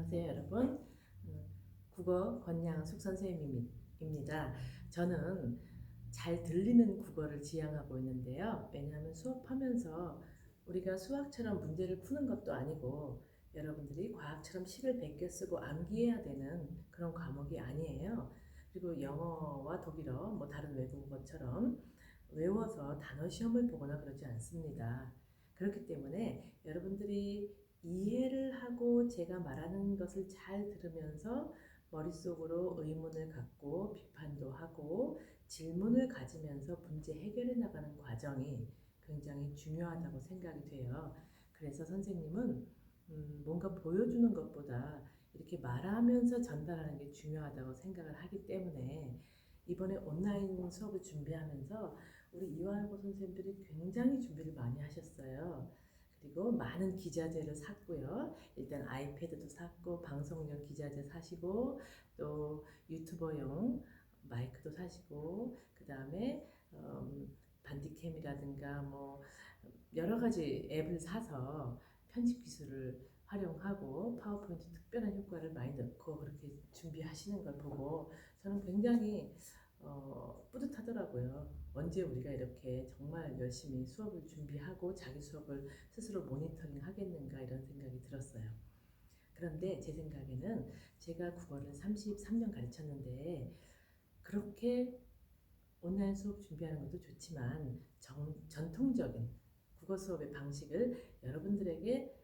안녕하세요, 여러분. 국어 권양숙 선생님입니다. 저는 잘 들리는 국어를 지향하고 있는데요. 왜냐하면 수업하면서 우리가 수학처럼 문제를 푸는 것도 아니고 여러분들이 과학처럼 식을 베껴 쓰고 암기해야 되는 그런 과목이 아니에요. 그리고 영어와 독일어, 다른 외국어처럼 외워서 단어 시험을 보거나 그러지 않습니다. 그렇기 때문에 여러분들이 이해를 하고 제가 말하는 것을 잘 들으면서 머릿속으로 의문을 갖고 비판도 하고 질문을 가지면서 문제 해결해 나가는 과정이 굉장히 중요하다고 생각이 돼요. 그래서 선생님은 뭔가 보여주는 것보다 이렇게 말하면서 전달하는 게 중요하다고 생각을 하기 때문에 이번에 온라인 수업을 준비하면서 우리 이화여고 선생님들이 굉장히 준비를 많이 하셨어요. 그리고 많은 기자재를 샀고요. 일단 아이패드도 샀고 방송용 기자재 사시고 또 유튜버용 마이크도 사시고 그 다음에 반디캠이라든가 여러 가지 앱을 사서 편집 기술을 활용하고 파워포인트 특별한 효과를 많이 넣고 그렇게 준비하시는 걸 보고 저는 굉장히 뿌듯하더라고요. 언제 우리가 이렇게 정말 열심히 수업을 준비하고 자기 수업을 스스로 모니터링 하겠는가 이런 생각이 들었어요. 그런데 제 생각에는 제가 국어를 33년 가르쳤는데 그렇게 온라인 수업 준비하는 것도 좋지만 전통적인 국어 수업의 방식을 여러분들에게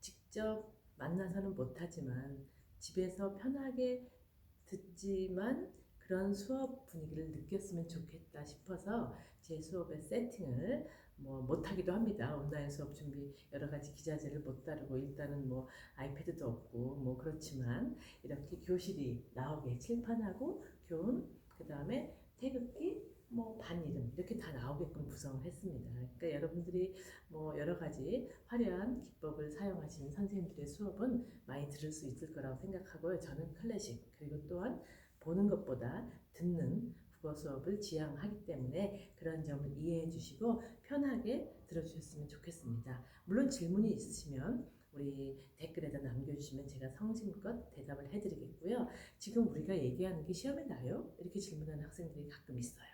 직접 만나서는 못하지만 집에서 편하게 듣지만 그런 수업 분위기를 느꼈으면 좋겠다 싶어서 제 수업의 세팅을 못하기도 합니다. 온라인 수업 준비 여러 가지 기자재를 못 다루고 일단은 아이패드도 없고 그렇지만 이렇게 교실이 나오게 칠판하고 교훈 그 다음에 태극기 반 이름 이렇게 다 나오게끔 구성을 했습니다. 그러니까 여러분들이 여러 가지 화려한 기법을 사용하시는 선생님들의 수업은 많이 들을 수 있을 거라고 생각하고요. 저는 클래식 그리고 또한 보는 것보다 듣는 국어 수업을 지향하기 때문에 그런 점을 이해해 주시고 편하게 들어주셨으면 좋겠습니다. 물론 질문이 있으시면 우리 댓글에다 남겨주시면 제가 성심껏 대답을 해드리겠고요. 지금 우리가 얘기하는 게 시험에 나요? 이렇게 질문하는 학생들이 가끔 있어요.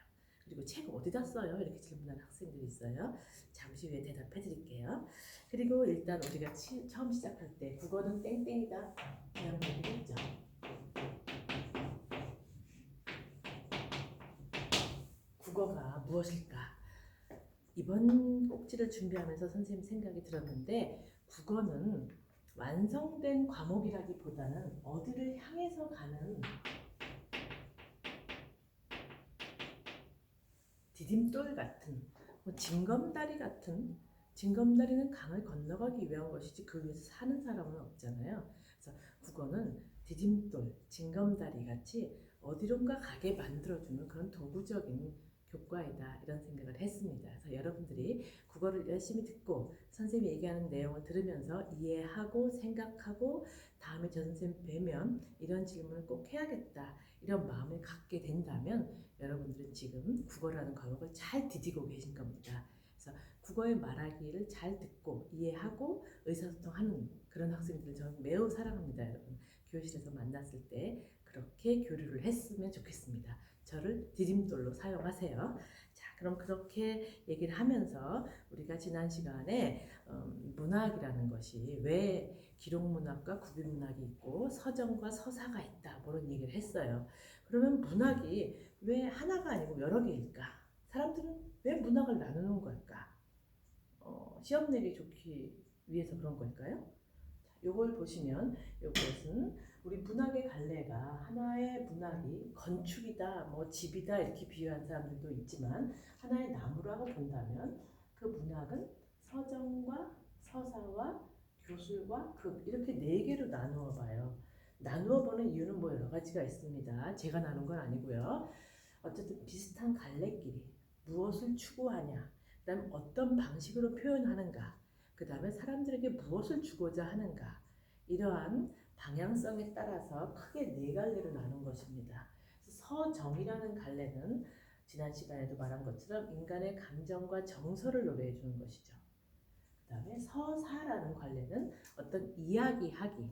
그리고 책 어디다 써요? 이렇게 질문하는 학생들이 있어요. 잠시 후에 대답해 드릴게요. 그리고 일단 우리가 처음 시작할 때 국어는 땡땡이다 이런 얘기를 했죠. 국어가 무엇일까? 이번 꼭지를 준비하면서 선생님 생각이 들었는데 국어는 완성된 과목이라기보다는 어디를 향해서 가는 디딤돌 같은 징검다리 같은 징검다리는 강을 건너가기 위한 것이지 그 위에서 사는 사람은 없잖아요. 그래서 국어는 디딤돌, 징검다리 같이 어디론가 가게 만들어주는 그런 도구적인 교과이다 이런 생각을 했습니다. 그래서 여러분들이 국어를 열심히 듣고 선생님이 얘기하는 내용을 들으면서 이해하고 생각하고 다음에 저 선생님 뵈면 이런 질문을 꼭 해야겠다 이런 마음을 갖게 된다면 여러분들은 지금 국어라는 과목을 잘 디디고 계신 겁니다. 그래서 국어의 말하기를 잘 듣고 이해하고 의사소통하는 그런 학생들을 저는 매우 사랑합니다, 여러분. 교실에서 만났을 때 그렇게 교류를 했으면 좋겠습니다. 저를 디딤돌로 사용하세요. 자, 그럼 그렇게 얘기를 하면서 우리가 지난 시간에 문학이라는 것이 왜 기록문학과 구비문학이 있고 서정과 서사가 있다 그런 얘기를 했어요. 그러면 문학이 왜 하나가 아니고 여러 개일까? 사람들은 왜 문학을 나누는 걸까? 시험 내기 좋기 위해서 그런 걸까요? 요걸 보시면 이것은 우리 문학의 갈래가 하나의 문학이 건축이다, 집이다 이렇게 비유한 사람들도 있지만 하나의 나무라고 본다면 그 문학은 서정과 서사와 교술과 극 이렇게 네 개로 나누어 봐요. 나누어 보는 이유는 여러 가지가 있습니다. 제가 나눈 건 아니고요. 어쨌든 비슷한 갈래길이 무엇을 추구하냐, 그다음 어떤 방식으로 표현하는가, 그 다음에 사람들에게 무엇을 주고자 하는가 이러한 방향성에 따라서 크게 네 갈래로 나눈 것입니다. 서정이라는 갈래는 지난 시간에도 말한 것처럼 인간의 감정과 정서를 노래해 주는 것이죠. 그다음에 서사라는 관례는 어떤 이야기하기,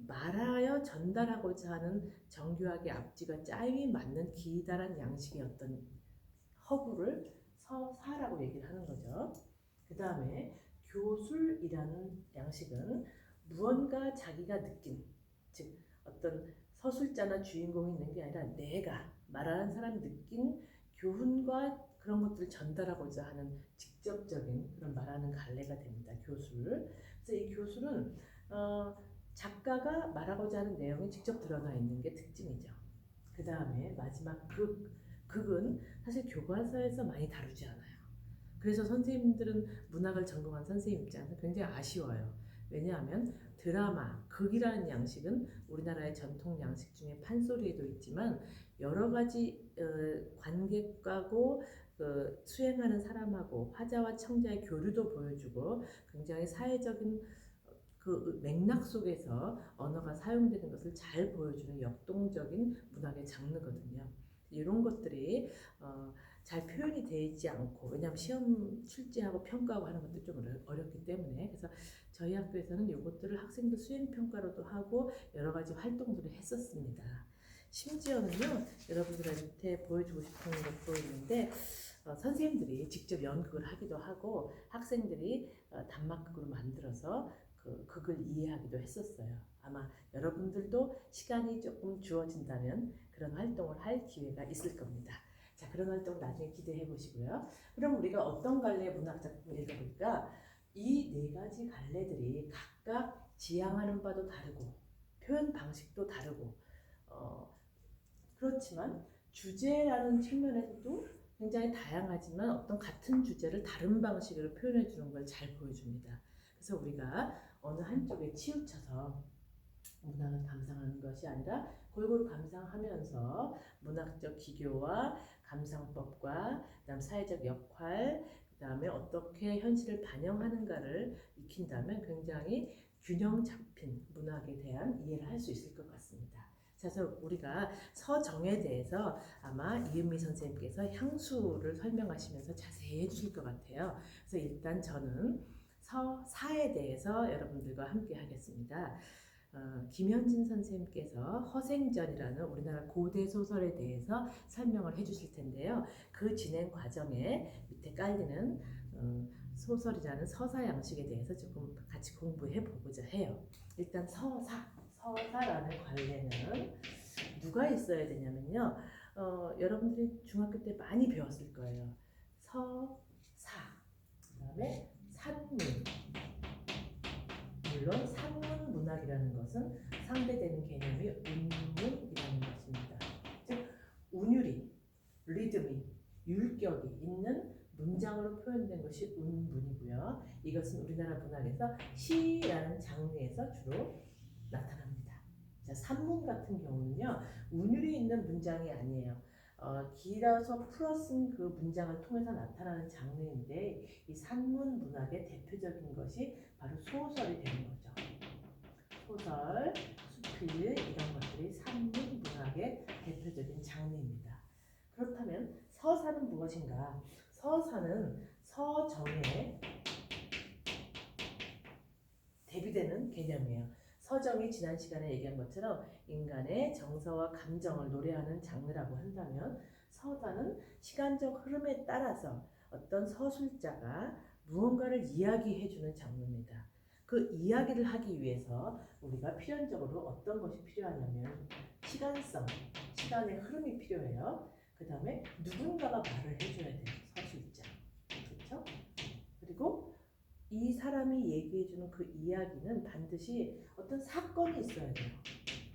말하여 전달하고자 하는 정교하게 앞뒤가 짜임이 맞는 기다란 양식의 어떤 허구를 서사라고 얘기를 하는 거죠. 그 다음에 교술이라는 양식은 무언가 자기가 느낀, 즉 어떤 서술자나 주인공이 있는 게 아니라 내가 말하는 사람이 느낀 교훈과 그런 것들을 전달하고자 하는 직접적인 그런 말하는 갈래가 됩니다. 교술. 그래서 이 교술은 작가가 말하고자 하는 내용이 직접 드러나 있는 게 특징이죠. 그 다음에 마지막 극은 사실 교과서에서 많이 다루지 않아요. 그래서 선생님들은 문학을 전공한 선생님 입장에서 굉장히 아쉬워요. 왜냐하면 드라마, 극이라는 양식은 우리나라의 전통 양식 중에 판소리에도 있지만 여러 가지 관객하고 수행하는 사람하고 화자와 청자의 교류도 보여주고 굉장히 사회적인 그 맥락 속에서 언어가 사용되는 것을 잘 보여주는 역동적인 문학의 장르거든요. 이런 것들이 잘 표현이 되지 않고, 왜냐하면 시험 출제하고 평가하고 하는 것도 좀 어렵기 때문에, 그래서 저희 학교에서는 이것들을 학생들 수행평가로도 하고 여러 가지 활동들을 했었습니다. 심지어는요, 여러분들한테 보여주고 싶은 것도 있는데 선생님들이 직접 연극을 하기도 하고 학생들이 단막극으로 만들어서 그 극을 이해하기도 했었어요. 아마 여러분들도 시간이 조금 주어진다면 그런 활동을 할 기회가 있을 겁니다. 자, 그런 활동 나중에 기대해 보시고요. 그럼 우리가 어떤 갈래의 문학 작품을 읽어볼까? 이 네 가지 갈래들이 각각 지향하는 바도 다르고 표현 방식도 다르고 그렇지만 주제라는 측면에서도 굉장히 다양하지만 어떤 같은 주제를 다른 방식으로 표현해 주는 걸 잘 보여줍니다. 그래서 우리가 어느 한쪽에 치우쳐서 문학을 감상하는 것이 아니라 골고루 감상하면서 문학적 기교와 감상법과 그다음 사회적 역할, 그다음에 어떻게 현실을 반영하는가를 익힌다면 굉장히 균형 잡힌 문학에 대한 이해를 할 수 있을 것 같습니다. 그래서 우리가 서정에 대해서 아마 이은미 선생님께서 향수를 설명하시면서 자세히 해주실 것 같아요. 그래서 일단 저는 서사에 대해서 여러분들과 함께 하겠습니다. 김현진 선생님께서 허생전이라는 우리나라 고대 소설에 대해서 설명을 해주실 텐데요. 그 진행 과정에 밑에 깔리는 소설이라는 서사 양식에 대해서 조금 같이 공부해 보고자 해요. 일단 서사라는 관례는 누가 있어야 되냐면요. 여러분들이 중학교 때 많이 배웠을 거예요. 서사, 그 다음에 산문. 물론 산문 문학이라는 것은 상대되는 개념이 운문이라는 것입니다. 즉 운율이, 리듬이, 율격이 있는 문장으로 표현된 것이 운문이고요. 이것은 우리나라 문학에서 시라는 장르에서 주로 나타납니다. 자, 산문 같은 경우는요, 운율이 있는 문장이 아니에요. 길어서 풀어쓴 그 문장을 통해서 나타나는 장르인데 이 산문 문학의 대표적인 것이 바로 소설이 되는 거죠. 소설, 수필 이런 것들이 산문 문학의 대표적인 장르입니다. 그렇다면 서사는 무엇인가? 서사는 서정에 대비되는 개념이에요. 서정이 지난 시간에 얘기한 것처럼 인간의 정서와 감정을 노래하는 장르라고 한다면 서사는 시간적 흐름에 따라서 어떤 서술자가 무언가를 이야기해주는 장르입니다. 그 이야기를 하기 위해서 우리가 필연적으로 어떤 것이 필요하냐면 시간성, 시간의 흐름이 필요해요. 그 다음에 누군가가 말을 해줘야 돼요. 서술자. 그렇죠? 그리고 이 사람이 얘기해주는 그 이야기는 반드시 어떤 사건이 있어야 돼요.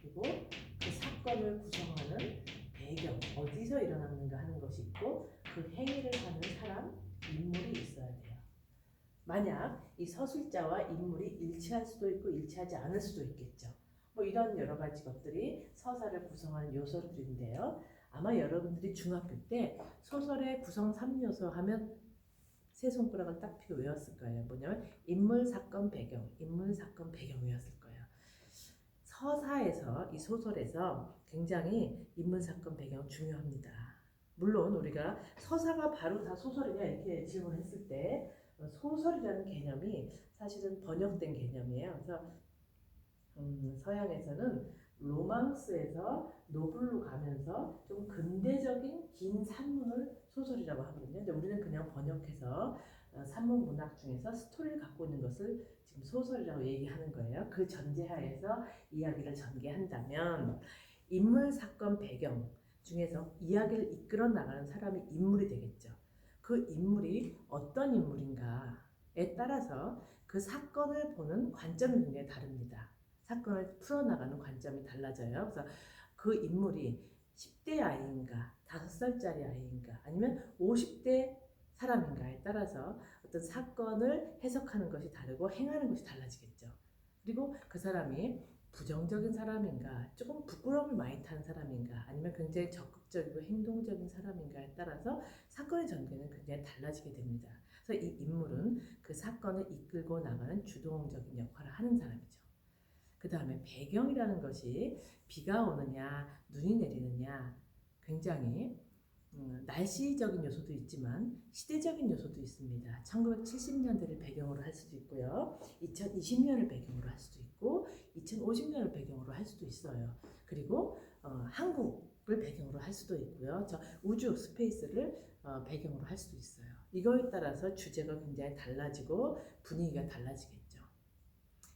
그리고 그 사건을 구성하는 배경, 어디서 일어났는가 하는 것이 있고 그 행위를 하는 사람, 인물이 있어야 돼요. 만약 이 서술자와 인물이 일치할 수도 있고 일치하지 않을 수도 있겠죠. 뭐 이런 여러 가지 것들이 서사를 구성하는 요소들인데요. 아마 여러분들이 중학교 때 소설의 구성 3요소 하면 세 손가락을 딱 펴고 외웠을 거예요. 뭐냐면 인물, 사건, 배경, 인물, 사건, 배경 외웠을 거예요. 서사에서, 이 소설에서 굉장히 인물, 사건, 배경 중요합니다. 물론 우리가 서사가 바로 다 소설이냐 이렇게 질문했을 때 소설이라는 개념이 사실은 번역된 개념이에요. 그래서 서양에서는 로망스에서 노블로 가면서 좀 근대적인 긴 산문을 소설이라고 하거든요. 근데 우리는 그냥 번역해서 산문 문학 중에서 스토리를 갖고 있는 것을 지금 소설이라고 얘기하는 거예요. 그 전제하에서 이야기를 전개한다면 인물, 사건, 배경 중에서 이야기를 이끌어 나가는 사람이 인물이 되겠죠. 그 인물이 어떤 인물인가에 따라서 그 사건을 보는 관점이 굉장히 다릅니다. 사건을 풀어나가는 관점이 달라져요. 그래서 그 인물이 10대 아이인가, 5살짜리 아이인가, 아니면 50대 사람인가에 따라서 어떤 사건을 해석하는 것이 다르고 행하는 것이 달라지겠죠. 그리고 그 사람이 부정적인 사람인가, 조금 부끄러움을 많이 타는 사람인가, 아니면 굉장히 적극적이고 행동적인 사람인가에 따라서 사건의 전개는 굉장히 달라지게 됩니다. 그래서 이 인물은 그 사건을 이끌고 나가는 주동적인 역할을 하는 사람이죠. 그 다음에 배경이라는 것이 비가 오느냐, 눈이 내리느냐, 굉장히 날씨적인 요소도 있지만 시대적인 요소도 있습니다. 1970년대를 배경으로 할 수도 있고요. 2020년을 배경으로 할 수도 있고 2050년을 배경으로 할 수도 있어요. 그리고 한국을 배경으로 할 수도 있고요. 저 우주, 스페이스를 배경으로 할 수도 있어요. 이거에 따라서 주제가 굉장히 달라지고 분위기가 달라지겠죠.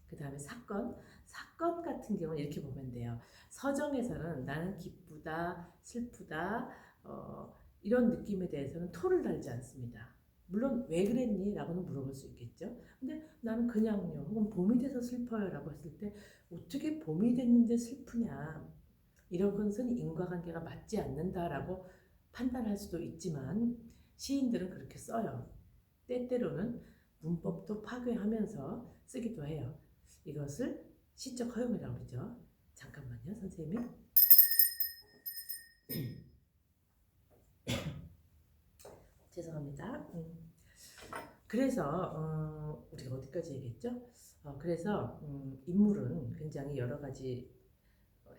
그 다음에 사건 같은 경우는 이렇게 보면 돼요. 서정에서는 나는 기쁘다, 슬프다, 이런 느낌에 대해서는 토를 달지 않습니다. 물론 왜 그랬니? 라고는 물어볼 수 있겠죠. 근데 나는 그냥요, 혹은 봄이 돼서 슬퍼요 라고 했을 때 어떻게 봄이 됐는데 슬프냐, 이런 것은 인과관계가 맞지 않는다라고 판단할 수도 있지만 시인들은 그렇게 써요. 때때로는 문법도 파괴하면서 쓰기도 해요. 이것을 시적 허용이라고 그러죠. 잠깐만요, 선생님이. 죄송합니다. 그래서 우리가 어디까지 얘기했죠? 그래서 인물은 굉장히 여러 가지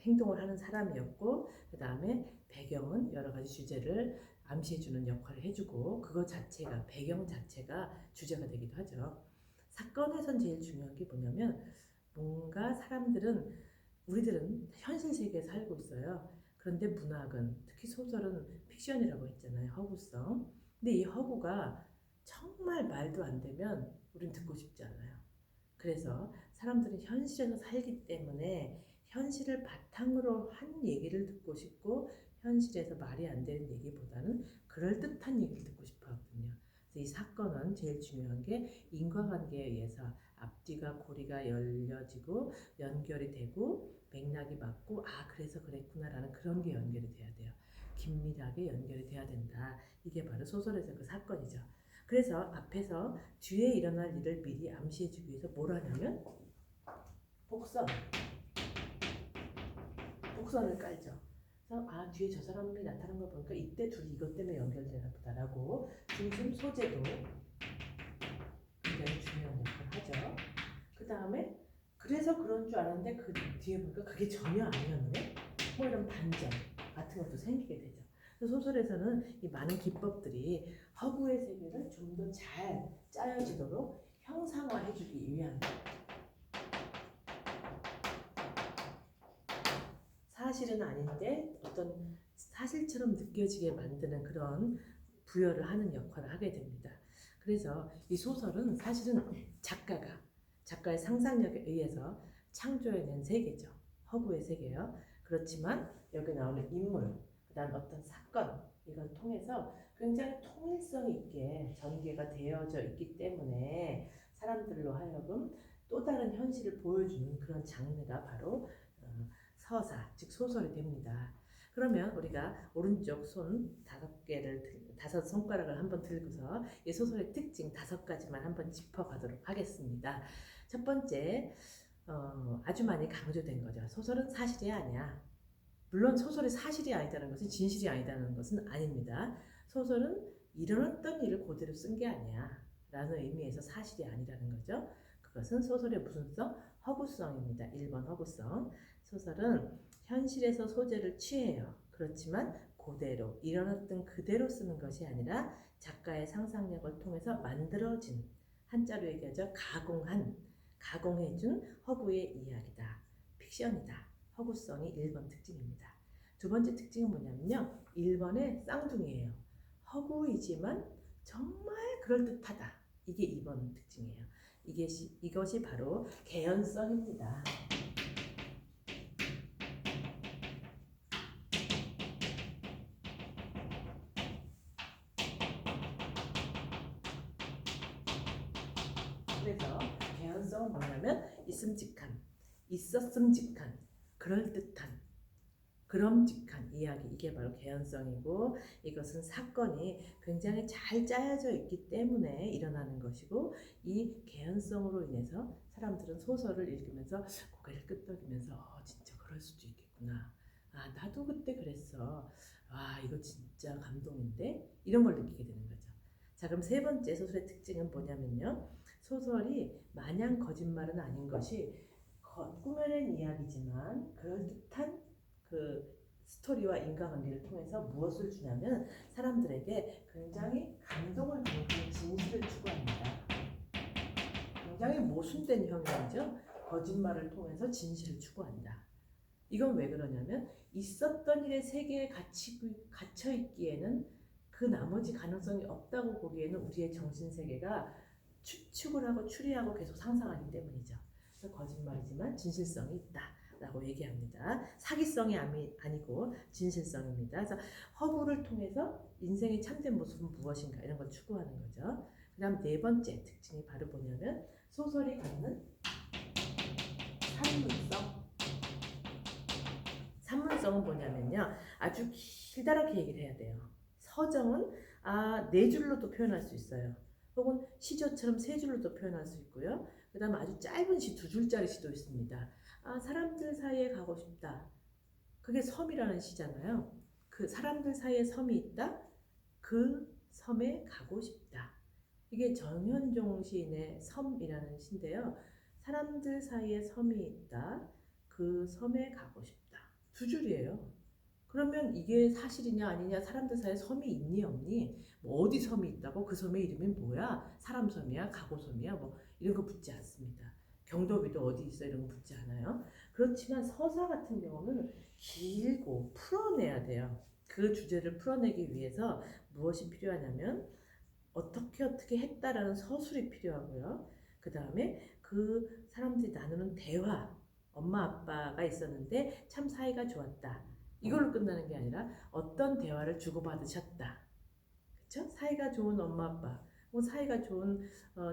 행동을 하는 사람이었고, 그 다음에 배경은 여러 가지 주제를 암시해주는 역할을 해주고, 그거 자체가, 배경 자체가 주제가 되기도 하죠. 사건에선 제일 중요한 게 뭐냐면, 뭔가 우리들은 현실 세계에 살고 있어요. 그런데 문학은, 특히 소설은 픽션이라고 했잖아요. 허구성. 근데 이 허구가 정말 말도 안 되면 우린 듣고 싶지 않아요. 그래서 사람들은 현실에서 살기 때문에 현실을 바탕으로 한 얘기를 듣고 싶고, 현실에서 말이 안 되는 얘기보다는 그럴듯한 얘기를 듣고 싶어 하거든요. 그래서 이 사건은 제일 중요한 게 인과관계에 의해서 앞뒤가 고리가 열려지고 연결이 되고 맥락이 맞고, 그래서 그랬구나라는 그런 게 연결이 돼야 돼요. 긴밀하게 연결이 돼야 된다. 이게 바로 소설에서 그 사건이죠. 그래서 앞에서 뒤에 일어날 일을 미리 암시해주기 위해서 뭘 하냐면 복선을 깔죠. 그래서 뒤에 저 사람이 나타난 걸 보니까 이때 둘이 이것 때문에 연결되나 보다라고 중심 소재도 굉장히 중요한 역할을 하죠. 그 다음에 그래서 그런 줄 알았는데 그 뒤에 보니까 그게 전혀 아니었네, 뭐 이런 반전 같은 것도 생기게 되죠. 소설에서는 이 많은 기법들이 허구의 세계를 좀 더 잘 짜여지도록 형상화해주기 위한, 사실은 아닌데 어떤 사실처럼 느껴지게 만드는 그런 부여를 하는 역할을 하게 됩니다. 그래서 이 소설은 사실은 작가의 상상력에 의해서 창조해낸 세계죠. 허구의 세계요. 그렇지만 여기 나오는 인물, 그다음 어떤 사건, 이걸 통해서 굉장히 통일성 있게 전개가 되어져 있기 때문에 사람들로 하여금 또 다른 현실을 보여주는 그런 장르가 바로 서사, 즉 소설이 됩니다. 그러면 우리가 오른쪽 손 5개를, 5손가락을 한번 들고서 이 소설의 특징 5가지만 한번 짚어가도록 하겠습니다. 첫 번째, 아주 많이 강조된 거죠. 소설은 사실이 아니야. 물론 소설이 사실이 아니다는 것은 진실이 아니다는 것은 아닙니다. 소설은 일어났던 일을 그대로 쓴 게 아니야 라는 의미에서 사실이 아니라는 거죠. 그것은 소설의 무슨 성? 허구성입니다. 1번 허구성. 소설은 현실에서 소재를 취해요. 그렇지만 그대로 일어났던 그대로 쓰는 것이 아니라 작가의 상상력을 통해서 만들어진, 한자로 얘기하죠. 가공해준 허구의 이야기다. 픽션이다. 허구성이 1번 특징입니다. 두 번째 특징은 뭐냐면요. 1번의 쌍둥이에요. 허구이지만 정말 그럴듯하다. 이게 2번 특징이에요. 이것이 바로 개연성입니다. 그래서 개연성은 뭐냐면 있었음직한, 그럴듯한, 그럼직한 이야기, 이게 바로 개연성이고, 이것은 사건이 굉장히 잘 짜여져 있기 때문에 일어나는 것이고, 이 개연성으로 인해서 사람들은 소설을 읽으면서 고개를 끄덕이면서 진짜 그럴 수도 있겠구나, 나도 그때 그랬어, 이거 진짜 감동인데, 이런 걸 느끼게 되는 거죠. 자, 그럼 세 번째 소설의 특징은 뭐냐면요, 소설이 마냥 거짓말은 아닌 것이 꾸며낸 이야기지만 그럴듯한 그 스토리와 인과관계를 통해서 무엇을 주냐면 사람들에게 굉장히 감동을 주는 진실을 추구합니다. 굉장히 모순된 형태이죠. 거짓말을 통해서 진실을 추구한다. 이건 왜 그러냐면 있었던 일의 세계에 갇혀 있기에는 그 나머지 가능성이 없다고 보기에는 우리의 정신세계가 추측을 하고 추리하고 계속 상상하기 때문이죠. 그래서 거짓말이지만 진실성이 있다 라고 얘기합니다. 사기성이 아니고 진실성입니다. 그래서 허구를 통해서 인생의 참된 모습은 무엇인가, 이런 걸 추구하는 거죠. 그 다음 네 번째 특징이 바로 뭐냐면 소설이 갖는 산문성. 산문성은 뭐냐면요, 아주 길다랗게 얘기를 해야 돼요. 서정은 4줄로도 표현할 수 있어요. 혹은 시조처럼 3줄로도 표현할 수 있고요. 그 다음 아주 짧은 시, 2줄짜리 시도 있습니다. 사람들 사이에 가고 싶다. 그게 섬이라는 시잖아요. 그 사람들 사이에 섬이 있다. 그 섬에 가고 싶다. 이게 정현종 시인의 섬이라는 시인데요. 사람들 사이에 섬이 있다. 그 섬에 가고 싶다. 2줄이에요. 그러면 이게 사실이냐 아니냐, 사람들 사이에 섬이 있니 없니, 뭐 어디 섬이 있다고, 그 섬의 이름이 뭐야, 사람 섬이야, 가고 섬이야, 뭐 이런 거 묻지 않습니다. 경도비도 어디 있어, 이런 거 묻지 않아요. 그렇지만 서사 같은 경우는 길고 풀어내야 돼요. 그 주제를 풀어내기 위해서 무엇이 필요하냐면 어떻게 했다라는 서술이 필요하고요. 그 다음에 그 사람들이 나누는 대화, 엄마 아빠가 있었는데 참 사이가 좋았다, 이걸로 끝나는 게 아니라 어떤 대화를 주고받으셨다. 그쵸? 사이가 좋은 엄마 아빠, 사이가 좋은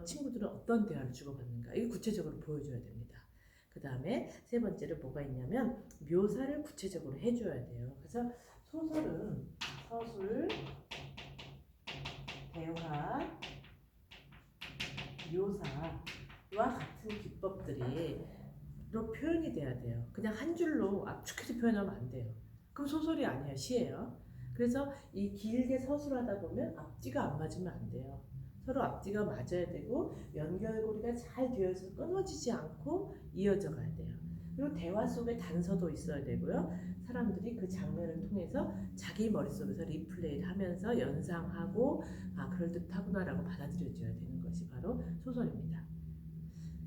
친구들은 어떤 대화를 주고받는가, 이거 구체적으로 보여줘야 됩니다. 그 다음에 세 번째로 뭐가 있냐면 묘사를 구체적으로 해줘야 돼요. 그래서 소설은 서술, 대화, 묘사와 같은 기법들이 표현이 돼야 돼요. 그냥 한 줄로 압축해서 표현하면 안 돼요. 그럼 소설이 아니에요, 시예요. 그래서 이 길게 서술하다 보면 앞뒤가 안 맞으면 안 돼요. 서로 앞뒤가 맞아야 되고 연결고리가 잘 되어 있어서 끊어지지 않고 이어져 가야 돼요. 그리고 대화 속에 단서도 있어야 되고요. 사람들이 그 장면을 통해서 자기 머릿속에서 리플레이를 하면서 연상하고 그럴듯하구나라고 받아들여져야 되는 것이 바로 소설입니다.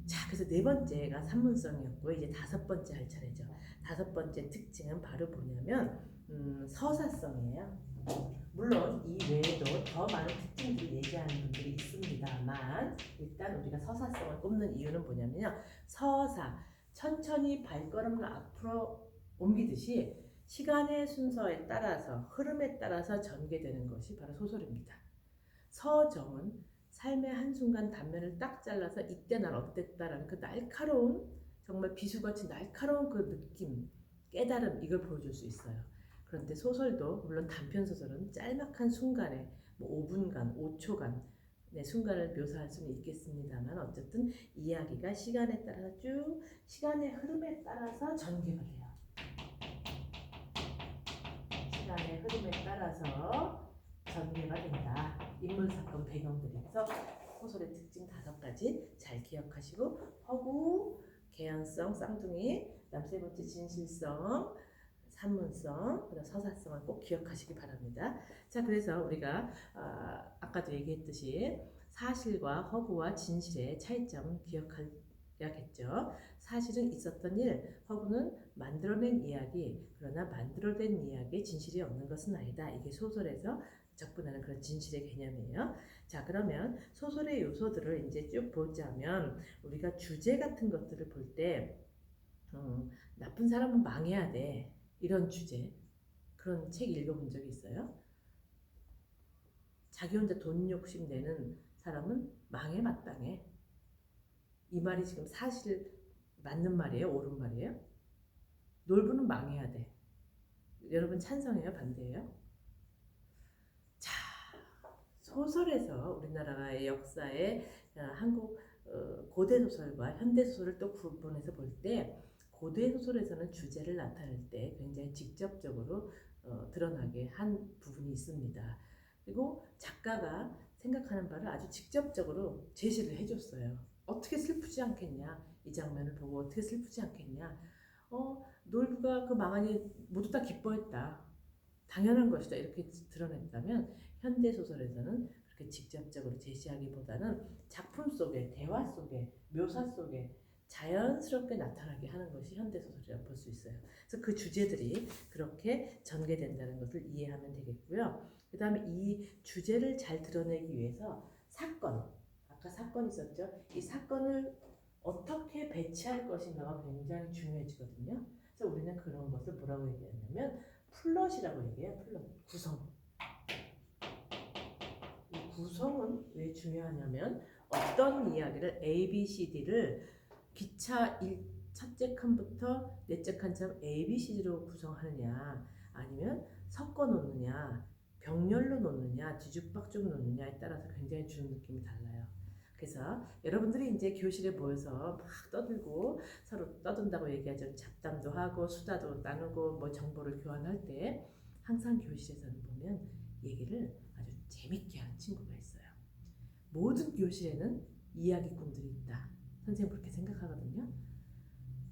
자, 그래서 네 번째가 산문성이었고요. 이제 다섯 번째 할 차례죠. 다섯 번째 특징은 바로 뭐냐면 서사성이에요. 물론 이 외에도 더 많은 특징들을 얘기하는 분들이 있습니다만 일단 우리가 서사성을 꼽는 이유는 뭐냐면요, 서사, 천천히 발걸음을 앞으로 옮기듯이 시간의 순서에 따라서, 흐름에 따라서 전개되는 것이 바로 소설입니다. 서정은 삶의 한순간 단면을 딱 잘라서 이때 난 어땠다라는 그 날카로운, 정말 비수같이 날카로운 그 느낌, 깨달음, 이걸 보여줄 수 있어요. 그런데 소설도 물론 단편소설은 짤막한 순간에 5분간, 5초간 순간을 묘사할 수는 있겠습니다만 어쨌든 이야기가 시간에 따라서 쭉, 시간의 흐름에 따라서 전개가 돼요. 시간의 흐름에 따라서 전개가 된다. 인물, 사건, 배경들이. 그래서 소설의 특징 5가지 잘 기억하시고, 허구, 개연성, 쌍둥이, 그다음 세 번째 진실성, 산문성, 그다음 서사성을 꼭 기억하시기 바랍니다. 자, 그래서 우리가 아까도 얘기했듯이 사실과 허구와 진실의 차이점 기억해야겠죠. 사실은 있었던 일, 허구는 만들어낸 이야기, 그러나 만들어낸 이야기에 진실이 없는 것은 아니다. 이게 소설에서 접근하는 그런 진실의 개념이에요. 자, 그러면 소설의 요소들을 이제 쭉 보자면 우리가 주제 같은 것들을 볼 때 나쁜 사람은 망해야 돼. 이런 주제. 그런 책 읽어본 적이 있어요? 자기 혼자 돈 욕심 내는 사람은 망해 마땅해. 이 말이 지금 사실 맞는 말이에요? 옳은 말이에요? 놀부는 망해야 돼. 여러분 찬성해요? 반대해요? 자, 소설에서 우리나라의 역사에 한국 고대 소설과 현대 소설을 또 구분해서 볼 때 고대 소설에서는 주제를 나타낼 때 굉장히 직접적으로 드러나게 한 부분이 있습니다. 그리고 작가가 생각하는 바를 아주 직접적으로 제시를 해줬어요. 어떻게 슬프지 않겠냐? 이 장면을 보고 어떻게 슬프지 않겠냐? 놀부가 그 망한 일 모두 다 기뻐했다. 당연한 것이다. 이렇게 드러냈다면 현대 소설에서는 그렇게 직접적으로 제시하기보다는 작품 속에, 대화 속에, 묘사 속에 자연스럽게 나타나게 하는 것이 현대 소설이라고 볼 수 있어요. 그래서 그 주제들이 그렇게 전개된다는 것을 이해하면 되겠고요. 그 다음에 이 주제를 잘 드러내기 위해서 사건, 아까 사건 있었죠? 이 사건을 어떻게 배치할 것인가가 굉장히 중요해지거든요. 그래서 우리는 그런 것을 뭐라고 얘기하냐면 플롯이라고 얘기해요. 플롯, 구성. 이 구성은 왜 중요하냐면 어떤 이야기를 A, B, C, D를 기차 첫째 칸부터 넷째 칸처럼 A, B, C, D로 구성하느냐 아니면 섞어 놓느냐 병렬로 놓느냐 뒤죽박죽 놓느냐에 따라서 굉장히 주는 느낌이 달라요. 그래서 여러분들이 이제 교실에 모여서 막 떠들고 서로 떠든다고 얘기하죠. 잡담도 하고 수다도 나누고 뭐 정보를 교환할 때 항상 교실에서는 보면 얘기를 아주 재밌게 하는 친구가 있어요. 모든 교실에는 이야기꾼들이 있다. 선생님 그렇게 생각하거든요.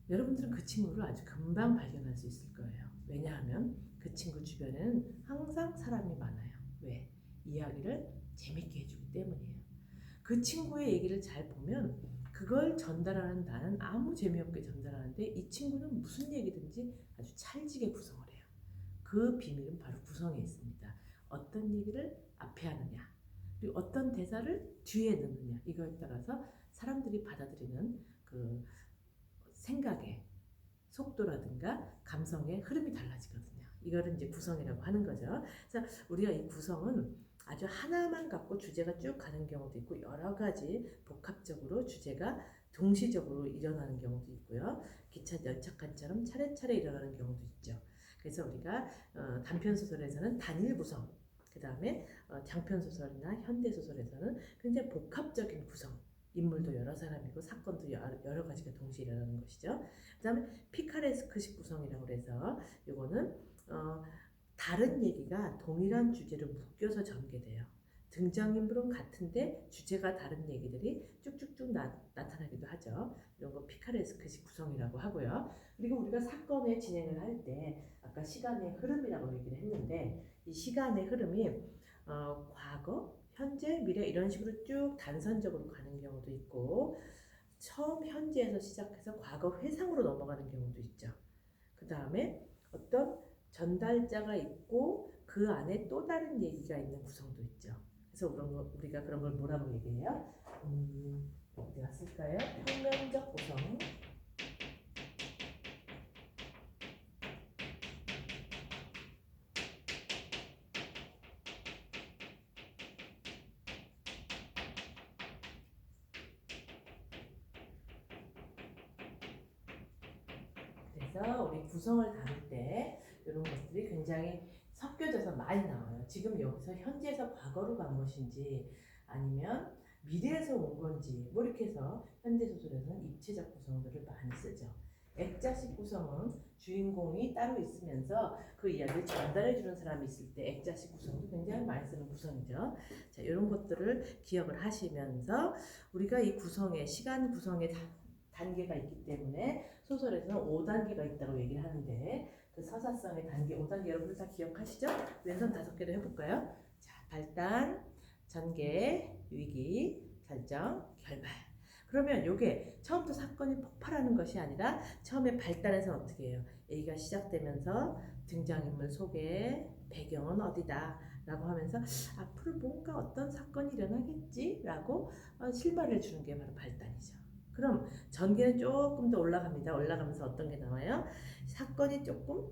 여러분들은 그 친구를 아주 금방 발견할 수 있을 거예요. 왜냐하면 그 친구 주변에는 항상 사람이 많아요. 왜? 이야기를 재밌게 해주기 때문이에요. 그 친구의 얘기를 잘 보면 그걸 전달하는 나는 아무 재미없게 전달하는데 이 친구는 무슨 얘기든지 아주 찰지게 구성을 해요. 그 비밀은 바로 구성에 있습니다. 어떤 얘기를 앞에 하느냐 그리고 어떤 대사를 뒤에 넣느냐 이거에 따라서 사람들이 받아들이는 그 생각의 속도라든가 감성의 흐름이 달라지거든요. 이거를 이제 구성이라고 하는 거죠. 그래서 우리가 이 구성은 아주 하나만 갖고 주제가 쭉 가는 경우도 있고 여러 가지 복합적으로 주제가 동시적으로 일어나는 경우도 있고요. 기차 열차칸처럼 차례차례 일어나는 경우도 있죠. 그래서 우리가 단편 소설에서는 단일 구성, 그 다음에 장편 소설이나 현대 소설에서는 굉장히 복합적인 구성, 인물도 여러 사람이고 사건도 여러 가지가 동시에 일어나는 것이죠. 그 다음에 피카레스크식 구성이라고 해서 이거는 다른 얘기가 동일한 주제로 묶여서 전개돼요. 등장인물은 같은데 주제가 다른 얘기들이 쭉쭉쭉 나타나기도 하죠. 이런 거 피카레스크식 구성이라고 하고요. 그리고 우리가 사건의 진행을 할 때 아까 시간의 흐름이라고 얘기를 했는데 이 시간의 흐름이 과거, 현재, 미래 이런 식으로 쭉 단선적으로 가는 경우도 있고 처음 현재에서 시작해서 과거 회상으로 넘어가는 경우도 있죠. 그 다음에 어떤 전달자가 있고 그 안에 또 다른 얘기가 있는 구성도 있죠. 그래서 우리가 그런 걸 뭐라고 얘기해요? 어디 갔을까요? 평면적 구성. 그래서 우리 구성을 다룰 때 이런 것들이 굉장히 섞여져서 많이 나와요. 지금 여기서 현재에서 과거로 간 것인지 아니면 미래에서 온 건지 뭐 이렇게 해서 현대 소설에서는 입체적 구성들을 많이 쓰죠. 액자식 구성은 주인공이 따로 있으면서 그 이야기를 전달해 주는 사람이 있을 때 액자식 구성도 굉장히 많이 쓰는 구성이죠. 자, 이런 것들을 기억을 하시면서 우리가 이 구성의 시간 구성의 단계가 있기 때문에 소설에서는 5단계가 있다고 얘기를 하는데 그 서사성의 단계 5단계 여러분들 다 기억하시죠? 왼손 5개로 해볼까요? 자, 발단, 전개, 위기, 결정, 결말. 그러면 이게 처음부터 사건이 폭발하는 것이 아니라 처음에 발단에서 어떻게 해요? A가 시작되면서 등장인물 소개, 배경은 어디다 라고 하면서 앞으로 뭔가 어떤 사건이 일어나겠지 라고 실마리를 주는 게 바로 발단이죠. 그럼 전개는 조금 더 올라갑니다. 올라가면서 어떤 게 나와요? 사건이 조금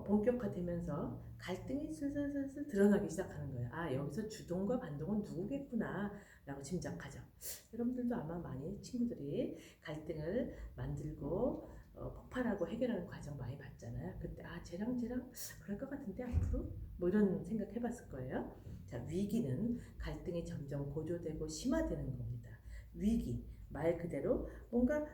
본격화되면서 갈등이 슬슬슬슬 드러나기 시작하는 거예요. 아, 여기서 주동과 반동은 누구겠구나 라고 짐작하죠. 여러분들도 아마 많이 친구들이 갈등을 만들고 폭발하고 해결하는 과정 많이 봤잖아요. 그때 아, 쟤랑 그럴 것 같은데 앞으로 뭐 이런 생각 해봤을 거예요. 자, 위기는 갈등이 점점 고조되고 심화되는 겁니다. 위기, 말 그대로 뭔가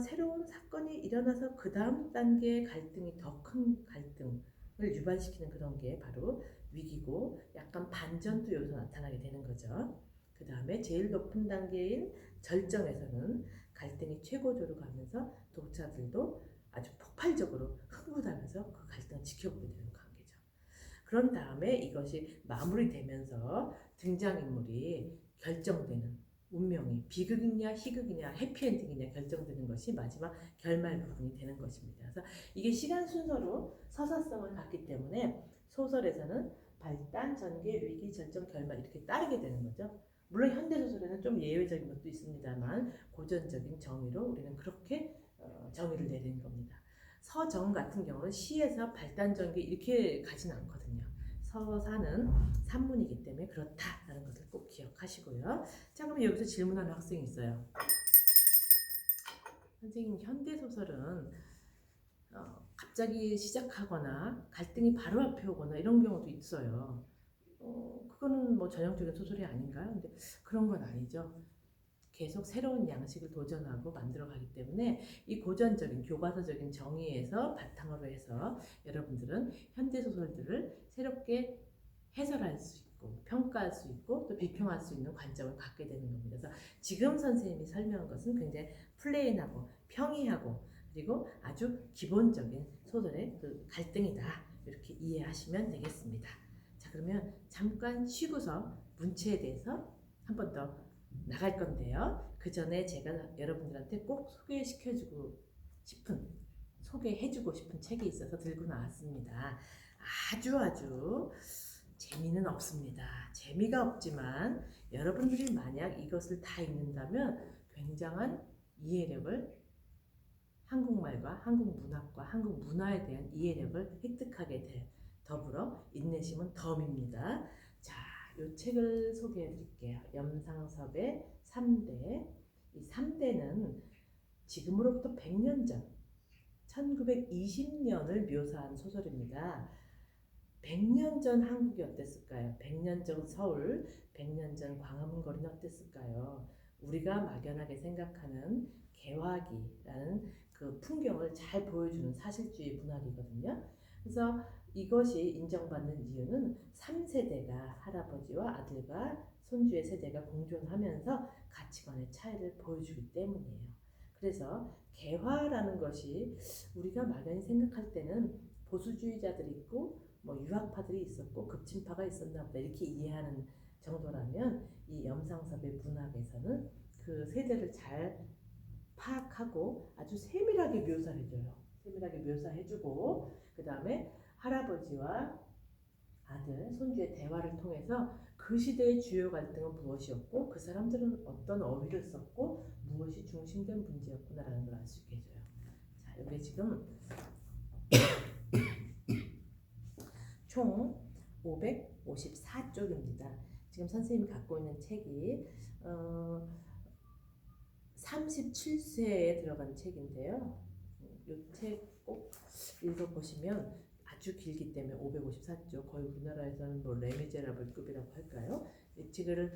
새로운 사건이 일어나서 그 다음 단계의 갈등이 더 큰 갈등을 유발시키는 그런 게 바로 위기고, 약간 반전도 여기서 나타나게 되는 거죠. 그 다음에 제일 높은 단계인 절정에서는 갈등이 최고조로 가면서 독자들도 아주 폭발적으로 흥분하면서 그 갈등을 지켜보게 되는 관계죠. 그런 다음에 이것이 마무리되면서 등장인물이 결정되는, 운명이 비극이냐 희극이냐 해피엔딩이냐 결정되는 것이 마지막 결말 부분이 되는 것입니다. 그래서 이게 시간 순서로 서사성을 갖기 때문에 소설에서는 발단, 전개, 위기, 절정, 결말 이렇게 따르게 되는 거죠. 물론 현대소설에는 좀 예외적인 것도 있습니다만 고전적인 정의로 우리는 그렇게 정의를 내리는 겁니다. 서정 같은 경우는 시에서 발단, 전개 이렇게 가진 않거든요. 서사는 산문이기 때문에 그렇다라는 것을 꼭 기억하시고요. 자, 그럼 여기서 질문하는 학생이 있어요. 선생님, 현대소설은 갑자기 시작하거나 갈등이 바로 앞에 오거나 이런 경우도 있어요. 그거는 뭐 전형적인 소설이 아닌가요? 근데 그런 건 아니죠. 계속 새로운 양식을 도전하고 만들어가기 때문에 이 고전적인 교과서적인 정의에서 바탕으로 해서 여러분들은 현대소설들을 새롭게 해설할 수 있고 평가할 수 있고 또 비평할 수 있는 관점을 갖게 되는 겁니다. 그래서 지금 선생님이 설명한 것은 굉장히 플레인하고 평이하고 그리고 아주 기본적인 소설의 그 갈등이다, 이렇게 이해하시면 되겠습니다. 자, 그러면 잠깐 쉬고서 문체에 대해서 한 번 더 나갈 건데요. 그 전에 제가 여러분들한테 꼭 소개해주고 싶은 책이 있어서 들고 나왔습니다. 아주 재미는 없습니다. 재미가 없지만 여러분들이 만약 이것을 다 읽는다면 굉장한 이해력을, 한국말과 한국 문학과 한국 문화에 대한 이해력을 획득하게 될, 더불어 인내심은 덤입니다. 자, 이 책을 소개해 드릴게요. 염상섭의 3대. 이 3대는 지금으로부터 100년 전 1920년을 묘사한 소설입니다. 100년 전 한국이 어땠을까요? 100년 전 서울, 100년 전 광화문 거리는 어땠을까요? 우리가 막연하게 생각하는 개화기라는 그 풍경을 잘 보여주는 사실주의 문학이거든요. 그래서 이것이 인정받는 이유는 3세대가 할아버지와 아들과 손주의 세대가 공존하면서 가치관의 차이를 보여주기 때문이에요. 그래서 개화라는 것이 우리가 막연히 생각할 때는 보수주의자들이 있고 뭐 유학파들이 있었고 급진파가 있었나 보다 이렇게 이해하는 정도라면, 이 염상섭의 문학에서는 그 세대를 잘 파악하고 아주 세밀하게 묘사해줘요. 세밀하게 묘사해주고 그 다음에 할아버지와 아들, 손주의 대화를 통해서 그 시대의 주요 갈등은 무엇이었고 그 사람들은 어떤 어휘를 썼고 무엇이 중심된 문제였구나라는 걸 알 수 있게 해줘요. 자, 여기 지금 총 554쪽입니다. 지금 선생님이 갖고 있는 책이 37쇄에 들어간 책인데요. 이 책 꼭 읽어보시면 아주 길기 때문에 554쪽, 거의 우리나라에서는 뭐 레미제라블급이라고 할까요? 이 책을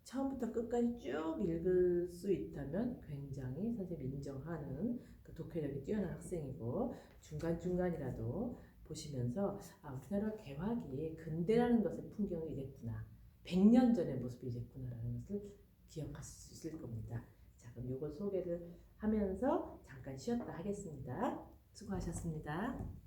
처음부터 끝까지 쭉 읽을 수 있다면 굉장히 선생님이 인정하는 그 독해력이 뛰어난 학생이고, 중간중간이라도 보시면서 아, 우리나라 개화기 근대라는 것의 풍경이 이랬구나, 100년 전의 모습이 이랬구나라는 것을 기억할 수 있을 겁니다. 자, 그럼 이걸 소개를 하면서 잠깐 쉬었다 하겠습니다. 수고하셨습니다.